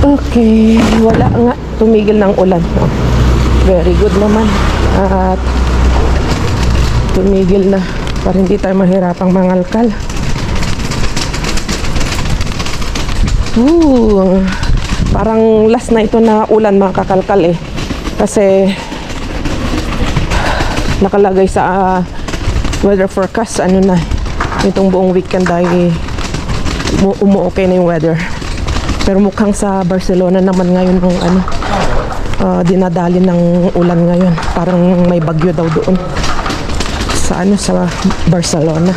Okay, wala nga. Tumigil ng ulan. No? Very good naman. At tumigil na para hindi tayo mahirapang mangalkal. Parang last na ito na ulan mga kakalkal eh. Kasi nakalagay sa weather forecast ano na itong buong weekend ay umu-okay na yung weather. Pero mukhang sa Barcelona naman ngayon ng dinadali ng ulan ngayon. Parang may bagyo daw doon sa Barcelona.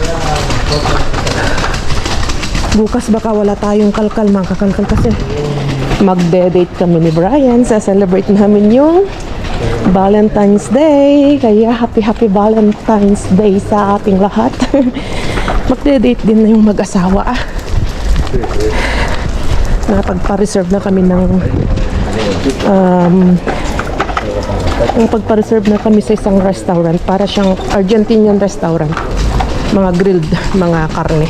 Bukas baka wala tayong kalkal mga kakalkal kasi magde-date kami ni Brian. Sa-celebrate namin yung Valentine's Day. Kaya happy Valentine's Day sa ating lahat. Magde-date din na yung mag-asawa. Napagpa-reserve na kami ng pagpa-reserve na kami sa isang restaurant para siyang Argentinian restaurant. Mga grilled, mga karne.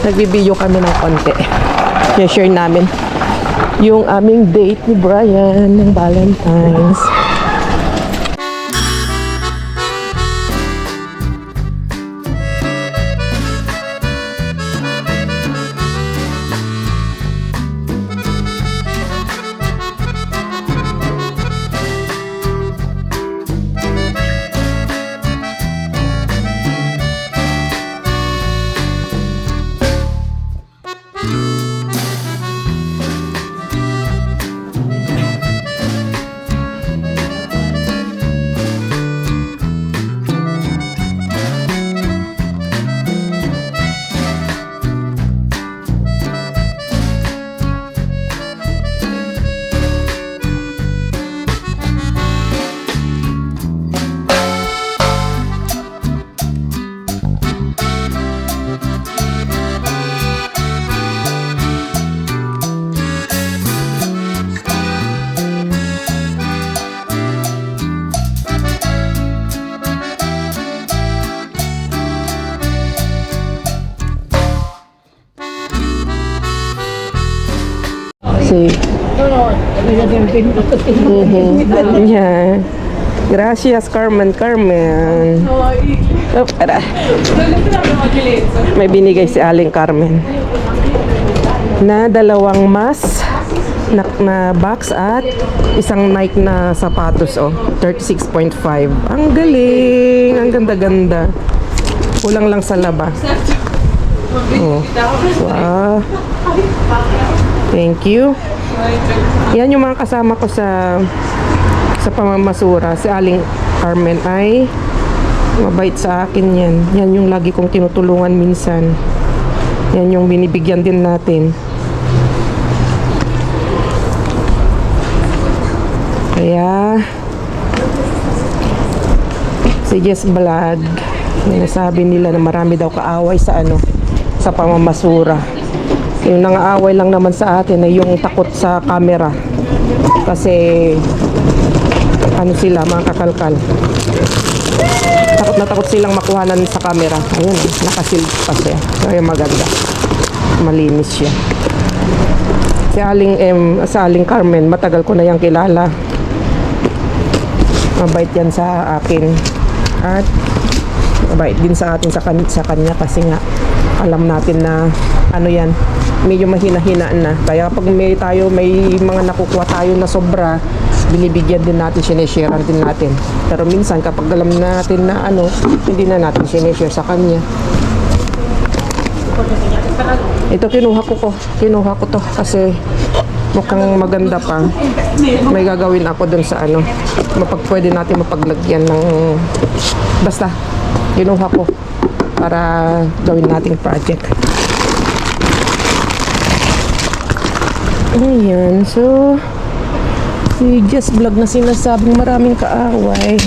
Nagbibideo kami ng konti. I-share namin yung aming date ni Brian ng Valentine's. Yeah. Gracias, Carmen. Oh, para. May binigay si Aling Carmen na 2 mask na box at isang Nike na sapatos 36.5. Ang galing, ang ganda-ganda. Kulang lang sa laba. Wow. Thank you. Yan yung mga kasama ko sa pamamasura. Si Aling Carmen ay mabait sa akin yan. Yan yung lagi kong tinutulungan minsan. Yan yung binibigyan din natin. Kaya si Jess Vlog, nasabi nila na marami daw kaaway sa pamamasura. Yung nangaaway lang naman sa atin ay yung takot sa camera. Kasi sila mga kakalkal. Takot na takot silang makuhanan sa camera. Ayun, nakasilip pa siya. Kaya maganda. Malinis siya. Sa Aling Carmen, matagal ko na yang kilala. Mabait yan sa akin. At mabait din sa atin sa kanya kasi nga alam natin na yan, medyo mahina-hina na. Kaya kapag may mga nakukuha tayo na sobra, binibigyan din natin, sineshare din natin. Pero minsan kapag alam natin na hindi na natin sineshare sa kanya. Ito kinuha ko to kasi mukhang maganda pa. May gagawin ako dun sa pwede natin mapaglagyan ng basta kinuha ko para gawin nating project. Ayan, so si Jess Vlog na sinasabing maraming kaaway.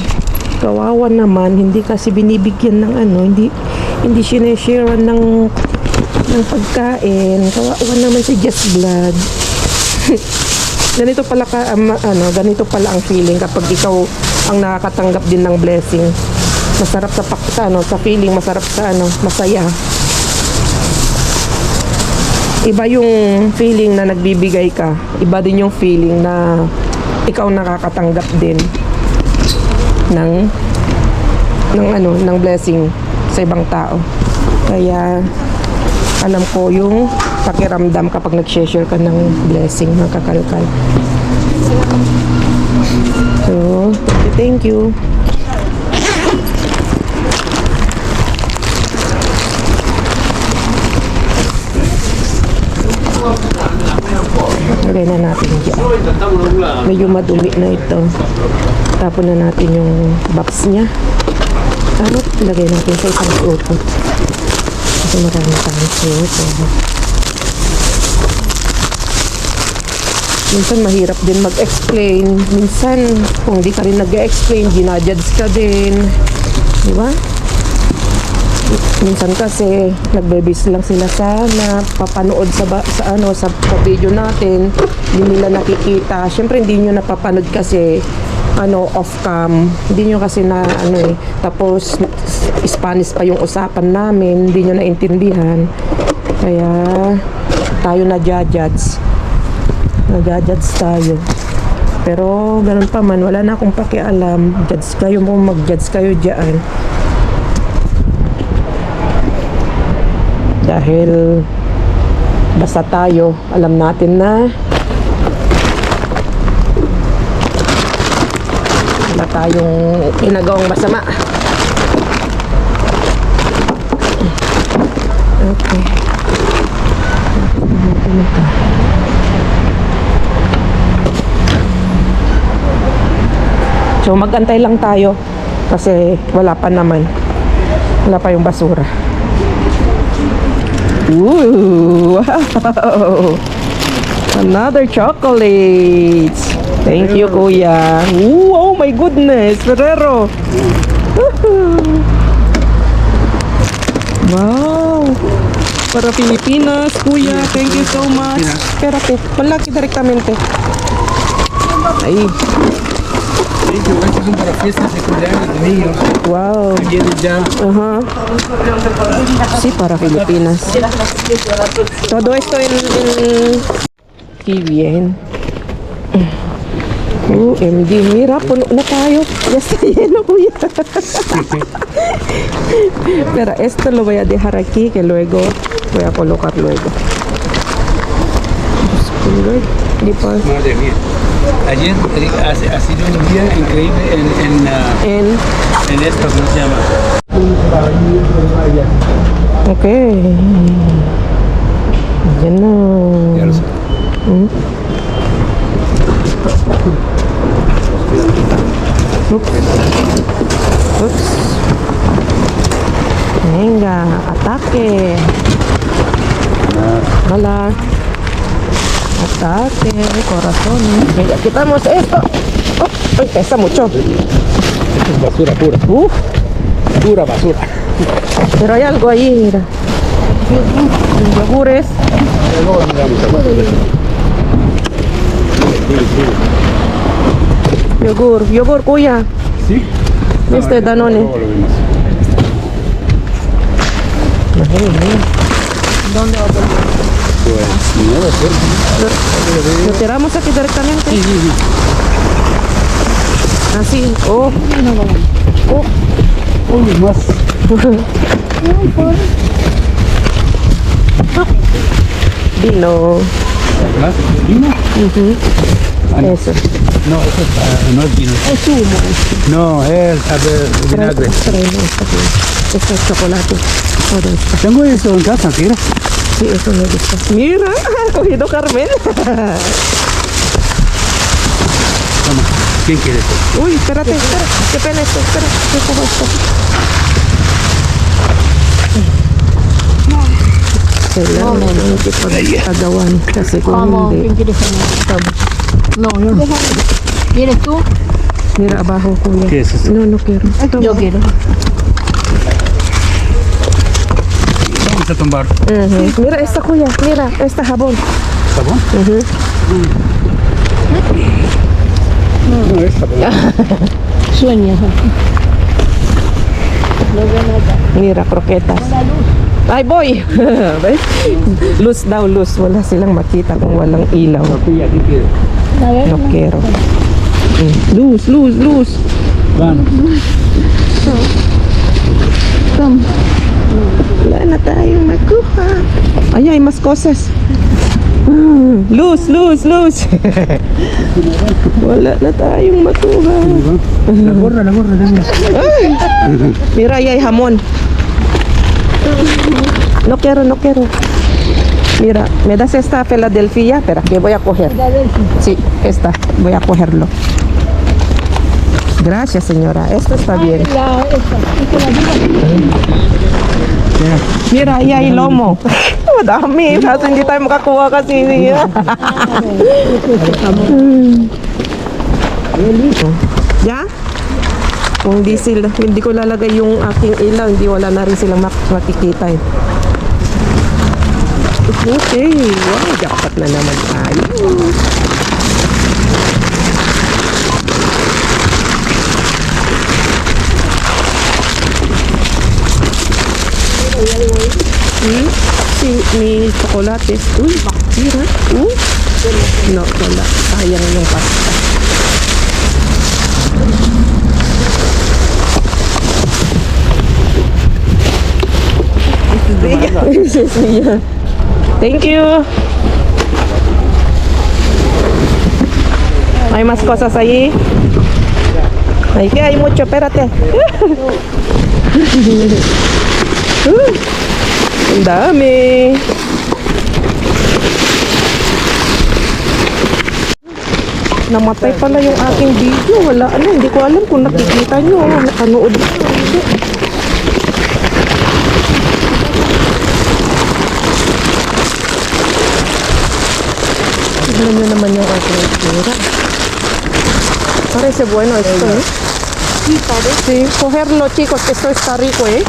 Kawawa naman, hindi kasi binibigyan ng hindi sineshare ng pagkain. Kawawa naman si Jess Vlog. Ganito pala ang feeling kapag ikaw ang nakakatanggap din ng blessing. Masarap sa feeling, masarap sa masaya. Iba yung feeling na nagbibigay ka. Iba din yung feeling na ikaw nakakatanggap din ng ng blessing sa ibang tao. Kaya alam ko yung pakiramdam kapag nag-share ka ng blessing, ng kakalkal. So, thank you. Lagay na natin dyan. Medyo madumi na ito. Tapon na natin yung box niya. Tapos, lagay natin sa isang suot. Kasi marami tayong suot. Minsan mahirap din mag-explain. Minsan, kung di ka rin nag-explain, ginajudge ka din. Di ba? Minsan kasi nagbe-base lang sila sa napapanood sa video natin, hindi nila nakikita. Syempre hindi niyo napapanood kasi off cam. Hindi niyo kasi tapos Spanish pa yung usapan namin, hindi niyo naintindihan. Kaya tayo na-judge tayo. Pero ganun pa man, wala na akong pakialam. Judge kayo mo, mag-judge kayo diyan. Dahil basta tayo, alam natin na wala tayong ginagawang masama. Okay. So magantay lang tayo kasi wala pa naman. Wala pa yung basura. Ooh, wow! Another chocolates. Thank you, Kuya. Ooh, oh my goodness, Ferrero. Wow! Para Pilipinas, Kuya. Thank you so much. Espérate, malaki directamente. Ahí. Estos son para fiestas de cumpleaños de niños. Wow. Vienen ya. Ajá. Sí, para Filipinas. Todo esto en... Qué bien. MD, mira, puno na tayo. Ya está lleno, Kuya. Pero esto lo voy a dejar aquí, que luego voy a colocar luego. Di pa. Madre mía. Ayer ha sido un día increíble en esto, ¿cómo se llama? Ok. Yan na. Ya lo sé. Oops. Venga, ataque. Hola. Ataque, corazón. Venga, quitamos esto. Oh, ay, pesa mucho. Esto es basura pura. Pura basura. Pero hay algo ahí, mira. Yogures. Luego lo miramos a Yogur, Kuya. ¿Sí? Danone. Luego lo vemos. ¿Dónde va a poner? Pues no lo sé. ¿Lo tiramos aquí directamente? Sí. Así. Oh. Uy, más. Vino. ¿Más? ¿Vino? Ah, no. Eso. No, eso no es vino. Es zumo. No, es vinagre. Esto es chocolate. Todo esto. Tengo eso en casa, ¿quieres? Sí, eso me gusta. Mira, ha cogido Carmen. Toma. ¿Quién quiere esto? Uy, espérate. Qué pena esto. Espera, que cojo esto. Kailangan ng ipagagawan kasi kung hindi. No, yo no. ¿Quieres tú? Mira abajo, Kuya. ¿Qué es eso? No quiero. Yo quiero. Vamos a tomar. Mira esta, Kuya. Mira, esta jabón. ¿Sabón? No es sabón. Sueña. Mira, croquetas. La luz. Ay, boy! Loose daw, loose. Wala silang makita kung walang ilaw. Aquí, aquí quiero. Nokero. Loose, loose, loose. Van. Come. Wala na tayong makuha. Ay, ay, mas cosas. Loose, loose, loose. Wala na tayong makuha. La gorra, dame. Mira, ay, hamon. No quiero, no quiero. Mira, me das esta Philadelphia, espera, que voy a coger. Sí, esta, voy a cogerlo. Gracias, señora. Esto está bien. Mira, ahí hay lomo. Madami. Kaso hindi tayo makakuha kasi. Ya? Kung hindi ko lalagay yung aking ilaw, hindi wala na rin silang makikita eh. Okay, wow, jackpot na naman tayo. May chocolates. Uy, bakira. No, wala. Sayang yung pasta. This is Mia. Thank you. Hay más cosas ahí. Ay, que hay mucho, espérate. Ang dami. Namatay pala yung aking video. Wala, hindi ko alam kung nakikita nyo. Nakanood ko. Tignan nyo naman yung aking itsura. Parece bueno esto, ¿eh? Sí, cogerlo, chicos, que esto está rico, ¿eh?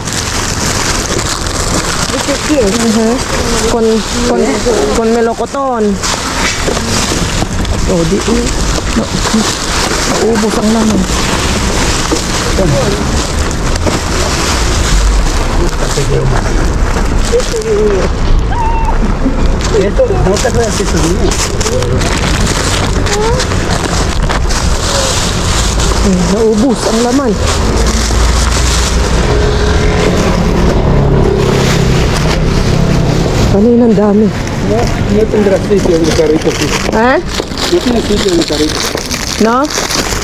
Ajá. Con melocotón. Oh, di naubos ang laman. Esto, no te acuerdas que eso es mío. Naubos ang laman. Kaninang dami. No tendrá sitio en el carrito, sí. Eh? No tiene sitio en el carrito. No?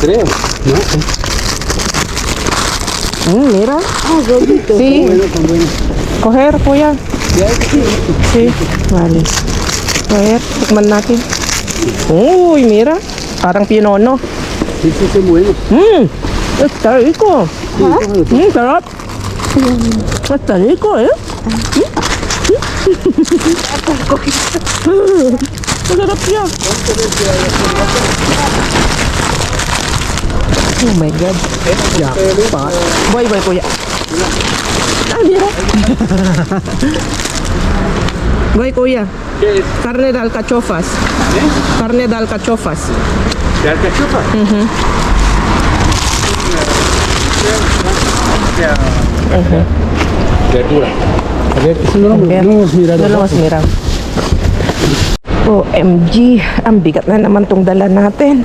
Creo. ¿No? Mira. Sí. Bueno, con bueno. Coger, kuya. Ya, sí. Sí. Vale. Coger, tikman natin. Uy, mira. Parang pinono. Sí, sí, son buenos. Está rico. Sarap. Está rico, ¿eh? Masarap yan. Oh my God. Jackpot. Boy, kuya. Mira. Boy, kuya. ¿Qué es? Carne de alcachofas. ¿Eh? Carne de alcachofas. ¿De alcachofa? Verdura. A ver, eso no lo hemos mirado. No lo hemos mirado. OMG, ang bigat na naman tong dala natin.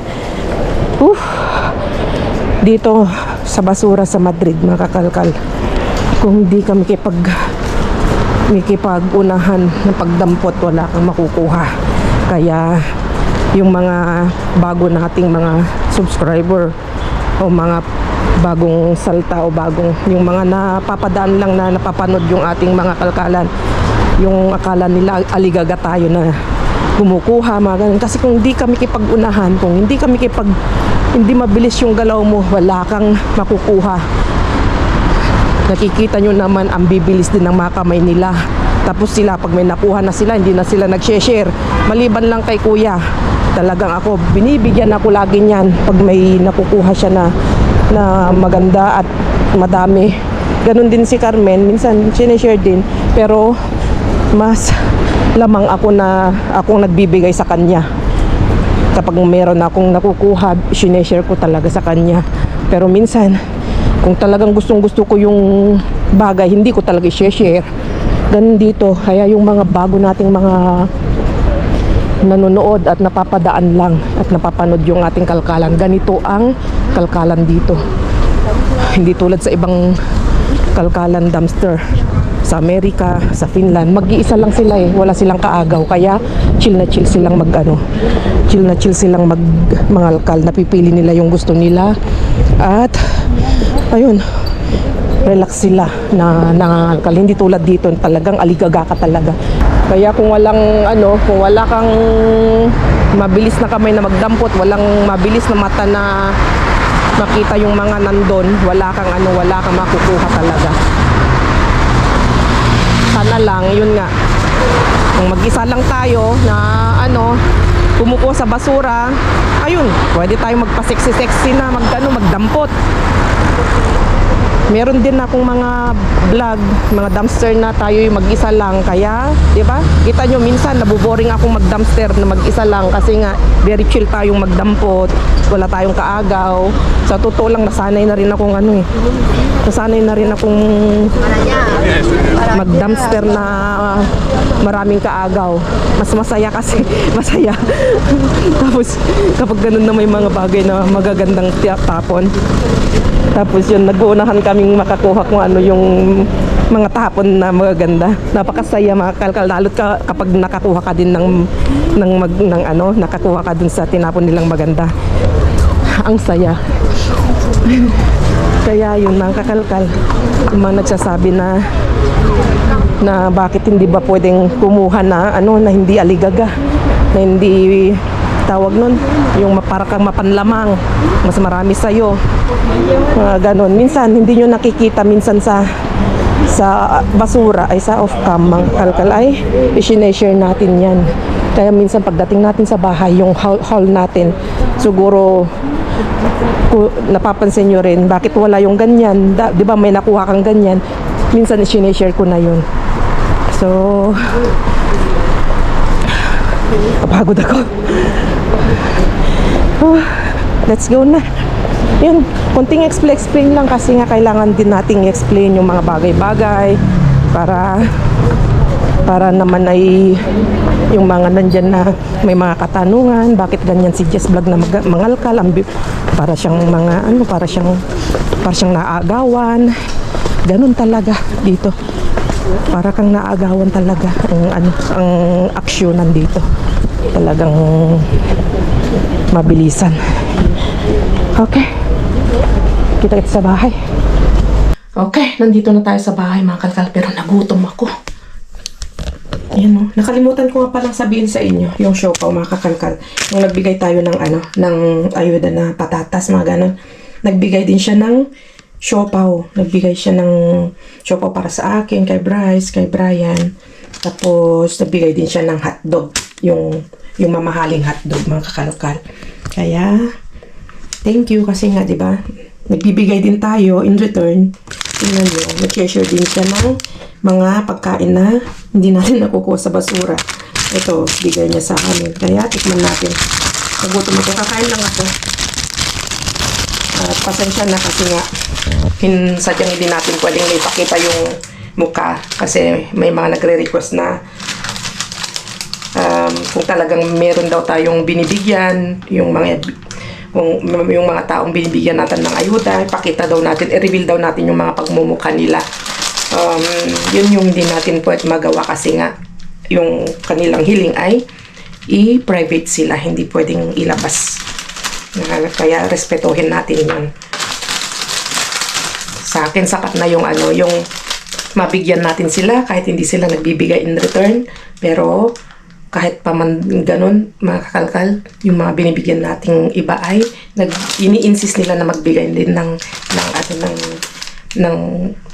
Dito sa basura sa Madrid, mga kakalkal. Kung di ka makipag-unahan ng pagdampot, wala kang makukuha. Kaya yung mga bago nating mga subscriber o mga bagong salta o yung mga napapadaan lang na napapanood yung ating mga kalkalan, yung akala nila aligaga tayo na kumukuha mga ganun. Kasi kung hindi kami kipag-unahan, kung hindi mabilis yung galaw mo, wala kang makukuha. Nakikita nyo naman ang bibilis din ng mga kamay nila. Tapos sila, pag may nakuha na sila, hindi na sila nag-share. Maliban lang kay kuya, talagang ako, binibigyan ako lagi niyan pag may nakukuha siya na maganda at madami. Ganon din si Carmen, minsan sinishare din, pero mas lamang ako na akong nagbibigay sa kanya. Kapag meron akong nakukuha, sinishare ko talaga sa kanya. Pero minsan, kung talagang gustong gusto ko yung bagay, hindi ko talaga i-share. Ganun dito. Kaya yung mga bago nating mga nanonood at napapadaan lang at napapanood yung ating kalkalan, ganito ang kalkalan dito. Hindi tulad sa ibang kalkalan dumpster sa Amerika, sa Finland, mag-iisa lang sila eh, wala silang kaagaw, kaya chill na chill silang chill na chill silang mangalkal, napipili nila yung gusto nila at ayun, relax sila na nangangalkal. Hindi tulad dito, talagang aligaga ka talaga. Kaya kung walang kung wala kang mabilis na kamay na magdampot, walang mabilis na mata na makita yung mga nandun, wala kang makukuha talaga. Sana lang, yun nga, kung mag-isa lang tayo na kumukuha sa basura, ayun, pwede tayo magpa-sexy-sexy na magdampot. Meron din akong mga vlog, mga dumpster na tayo yung mag-isa lang, kaya, di ba? Kita nyo, minsan nabuboring akong mag-dumpster na mag-isa lang kasi nga very chill tayong magdampot, wala tayong kaagaw. Sa totoo lang, nasanay na rin akong nasanay na rin akong mag-dumpster na maraming kaagaw. Mas masaya kasi, masaya. Tapos, kapag ganun na may mga bagay na magagandang tapon, tapos yun, nag-uunahan kaming makakuha kung yung mga tapon na magaganda. Napakasaya mga kalkal, lalo kapag nakakuha ka din nakakuha ka dun sa tinapon nilang maganda. Ang saya. Kaya yun mga kakalkal, yung mga nagsasabi na bakit hindi ba pwedeng kumuha na na hindi aligaga, na hindi tawag nun, yung para kang mapanlamang, mas marami sa'yo, ganon. Minsan hindi nyo nakikita, minsan sa basura ay sa off-cam mga kalkal ay i-share natin yan. Kaya minsan pagdating natin sa bahay, yung haul natin, siguro napapansin nyo rin bakit wala yung ganyan, di ba may nakuha kang ganyan, minsan i-share ko na yun. So kapagod ako. Let's go na. Yun, konting explain lang kasi nga kailangan din nating i-explain yung mga bagay-bagay para naman ay yung mga nandyan na may mga katanungan, bakit ganyan si Jess Vlog na mangalkal, para siyang para siyang naagawan. Ganun talaga dito. Para kang naagawan talaga ang aksyonan dito. Talagang mabilisan. Okay. Kita sa bahay. Okay, nandito na tayo sa bahay mga kalkal, pero nagutom ako. Ayan, nakalimutan ko nga palang sabihin sa inyo yung siopaw mga kakalkal. Nung nagbigay tayo ng ayuda na patatas, mga ganon. Nagbigay din siya ng siopaw. Nagbigay siya ng siopaw para sa akin, kay Bryce, kay Brian. Tapos nagbigay din siya ng hotdog, yung mamahaling hotdog mga kakalkal. Kaya thank you kasi nga 'di ba? Nagbibigay din tayo in return. Tingnan niyo, nag-share din siya ng mga pagkain na hindi natin nakukuha sa basura. Ito, bigay niya sa amin. Kaya tikman natin. Nagutom ako, kakain lang ako. At pasensya na kasi nga sadyang hindi natin pwedeng ipakita yung mukha kasi may mga nagre-request na kung talagang meron daw tayong binibigyan, yung mga taong binibigyan natin ng ayuda, ipakita daw natin, i-reveal daw natin yung mga pagmumukha nila. Yun yung hindi natin pwede magawa kasi nga yung kanilang hiling ay i-private sila, hindi pwedeng ilabas. Kaya respetuhin natin yun. Sa akin sapat na yung yung mabigyan natin sila kahit hindi sila nagbibigay in return, pero kahit pa man ganun mga kakalkal, yung mga binibigyan nating iba ay ini-insist nila na magbigay din ng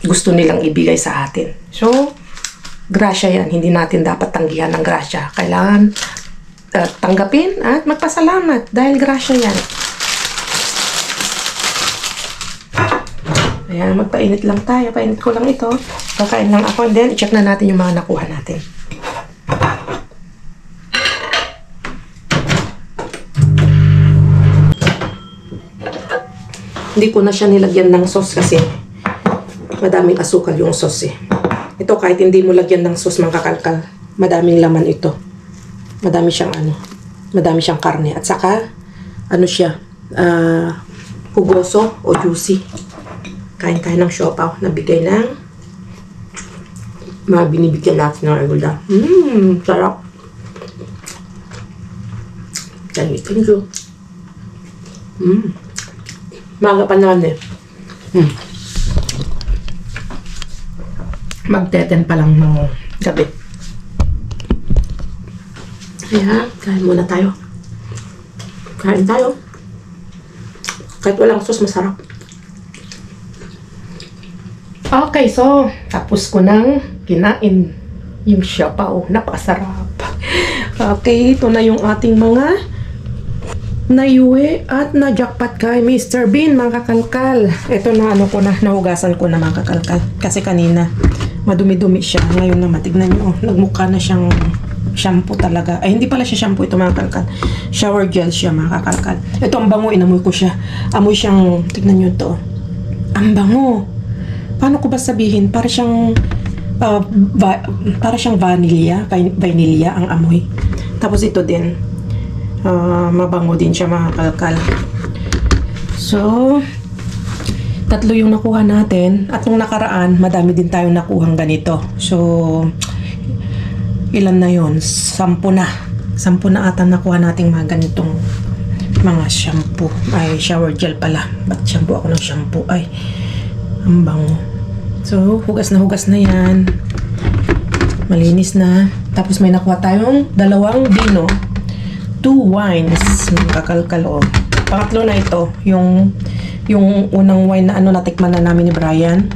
gusto nilang ibigay sa atin. So grasya yan, hindi natin dapat tanggihan ng grasya. Kailangan tanggapin at magpasalamat dahil grasya yan. Ayan, magpainit lang tayo. Painit ko lang ito. Kakain lang ako and then i-check na natin yung mga nakuha natin. Hindi ko na siya nilagyan ng sauce kasi madaming asukal yung sauce eh. Ito kahit hindi mo lagyan ng sauce mga kakalkal, madaming laman ito. Madami siyang karne. At saka, ano siya, hugoso o juicy. Kain tayo ng siopaw na bigay ng mga binibigyan natin ng ayuda. Sarap. Thank you. Maga pa naman eh. Magteten pa lang ng gabi. Kaya, kain muna tayo. Kain tayo. Kahit walang sauce, masarap. Okay, so, tapos ko nang kinain yung siopaw. Napakasarap. Okay, ito na yung ating mga naiuwi at na-jackpot kay Mr. Bean, mga kakalkal. Ito na, nahugasan ko na mga kakalkal. Kasi kanina, madumi-dumi siya. Ngayon na, matignan nyo, nagmukha na siyang shampoo talaga. Ay, hindi pala siya shampoo ito, mga kakalkal. Shower gel siya, mga kakalkal. Ito, ang bango, inamoy ko siya. Amoy siyang, tignan nyo ito. Ang bango. Paano ko ba sabihin? Para siyang vanilla ang amoy. Tapos ito din, mabango din siya mga kalkal. So, tatlo yung nakuha natin. At nung nakaraan, madami din tayong nakuhang ganito. So, ilan na yon? 10 na. 10 na ata nakuha nating mga ganitong mga shampoo. Ay, shower gel pala. Ba't shampoo ako ng shampoo? Ay, ang bango. So, hugas na yan. Malinis na. Tapos may nakuha tayong 2 vino. 2 wines. Kakalkal o. Pangatlo na ito. Yung unang wine na natikman na namin ni Brian.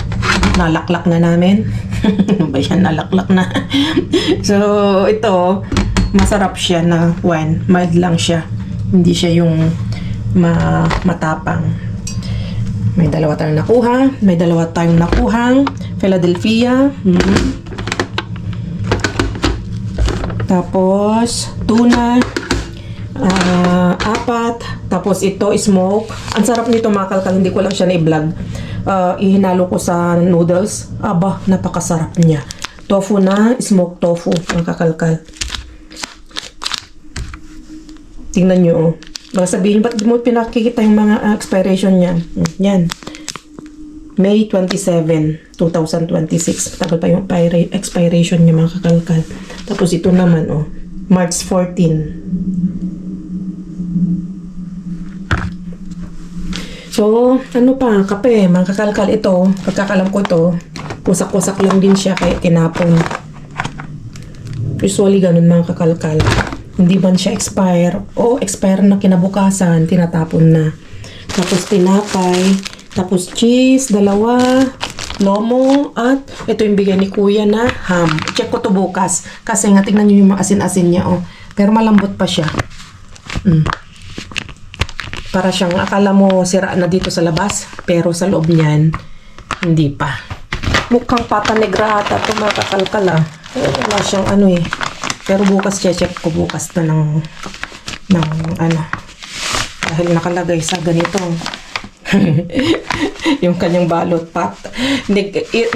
Nalaklak na namin. Ba yan? Nalaklak na. So, ito, masarap siya na wine. Mild lang siya. Hindi siya yung matapang. May 2 tayong nakuha. May 2 tayong nakuhang Philadelphia. Tapos, tuna. 4. Tapos, ito, smoke. Ang sarap nito mga kalkal. Hindi ko lang siya na-vlog. Ihinalo ko sa noodles. Aba, napakasarap niya. Tofu na. Smoked tofu. Ang kakalkal. Tingnan nyo, oh. Baka sabihin, ba't di mo pinakikita yung mga expiration niya? Yan. May 27, 2026. Tagal pa yung expiration niya mga kakalkal. Tapos ito naman, oh. March 14. So, ano pa? Kape, mga kakalkal. Ito, pagkakalam ko ito, kusak-kusak lang din siya kaya tinapon. Usually ganun mga kakalkal. Hindi man siya expire o expire na kinabukasan, tinatapon na. Tapos tinapay, tapos cheese, 2, lomo, at ito yung bigay ni kuya na ham. Check ko to bukas kasi nga tingnan nyo yung mga asin-asin niya, oh. Pero malambot pa siya. Para siyang akala mo sira na dito sa labas, pero sa loob niyan hindi pa. Mukhang pata negra ata ito mga kakalkal, ah. Wala siyang pero bukas check ko bukas na ng dahil nakalagay sa ganito yung kanyang balot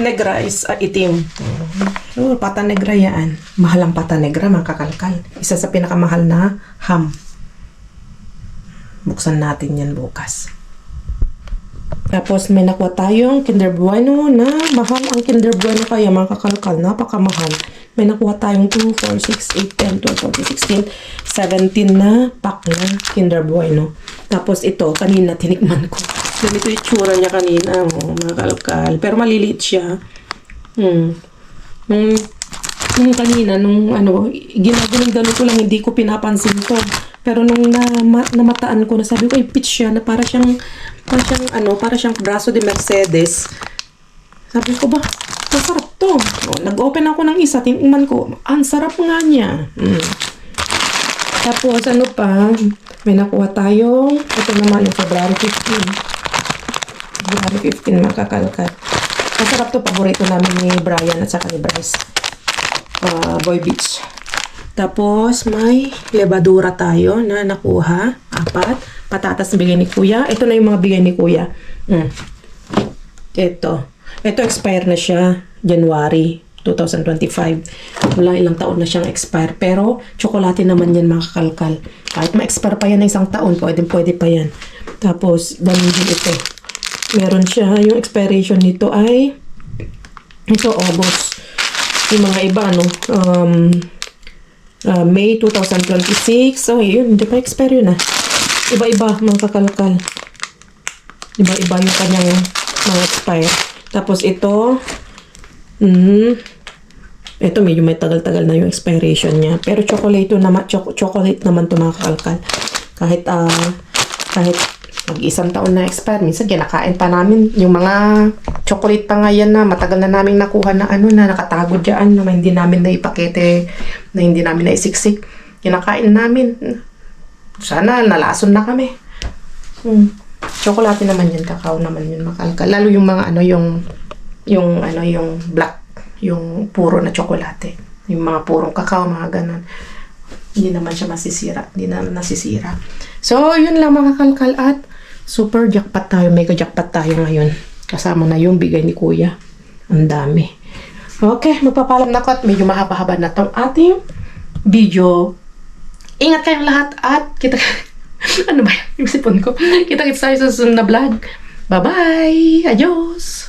negra is itim. Pata negra yan. Mahal ang pata negra mga kakalkal. Isa sa pinakamahal na ham. Buksan natin yan bukas. Tapos may nakuha tayong Kinder Bueno na mahal ang Kinder Bueno kaya mga kakalkal. Napakamahal. May nakuha tayong 2, 4, 6, 8, 10, 12, 14, 16, 17 na pack na Kinder Bueno. Tapos ito, kanina tinikman ko. Ganito yung tsura niya kanina, mga kalkal. Pero maliliit siya. Nung kanina, ginagano ko lang, hindi ko pinapansin to. Pero nung namataan ko, nasabi ko, pitch siya na para siyang braso de Mercedes. Sabi ko ba, masarap to. Nag-open ako ng isa, tingnan ko, ang sarap nga niya. Tapos, may nakuha tayong, ito naman yung February 15. February 15, mga kakalkal. Masarap to, paborito namin ni Brian at saka ni Bryce. Boy Beach. Tapos, may levadura tayo na nakuha. 4. Patatas na bigay ni kuya. Ito na yung mga bigay ni kuya. Ito expire na siya. January. 2025. Wala, ilang taon na siyang expire. Pero, tsokolate naman yan mga kakalkal. Kahit ma-expire pa yan na isang taon, pwede pa yan. Tapos, ganun din ito. Meron siya, yung expiration nito ay, ito, August. Yung mga iba, May 2026. So, yun, hindi pa expire yun Iba-iba, mga kakalkal. Iba-iba yung kanyang mga expire. Tapos ito, ito medyo may tagal-tagal na yung expiration niya. Pero chocolate naman, chocolate naman to mga kakalkal. Kahit mag-isang taon na expire, minsan kinakain pa namin yung mga chocolate pa nga yan na matagal na namin nakuha na na nakatago dyan, na hindi namin naipakete, na hindi namin naisiksik. Kinakain namin. Sana nalason na kami. Chocolate naman yun, kakao naman yun, makalkal. Lalo yung mga yung black, yung puro na tsokolate. Yung mga purong kakao, mga ganun. Hindi naman siya masisira. Hindi naman nasisira. So, yun lang mga kalkal at super jackpot tayo. Mega jackpot tayo ngayon. Kasama na yung bigay ni Kuya. Ang dami. Okay, magpapalam na ko at medyo mahaba-haba na itong ating video. Ingat kayong lahat at kita... ano ba yan? Yung sipon ko. Kita-kits tayo sa susunod na vlog. Bye-bye! Adios!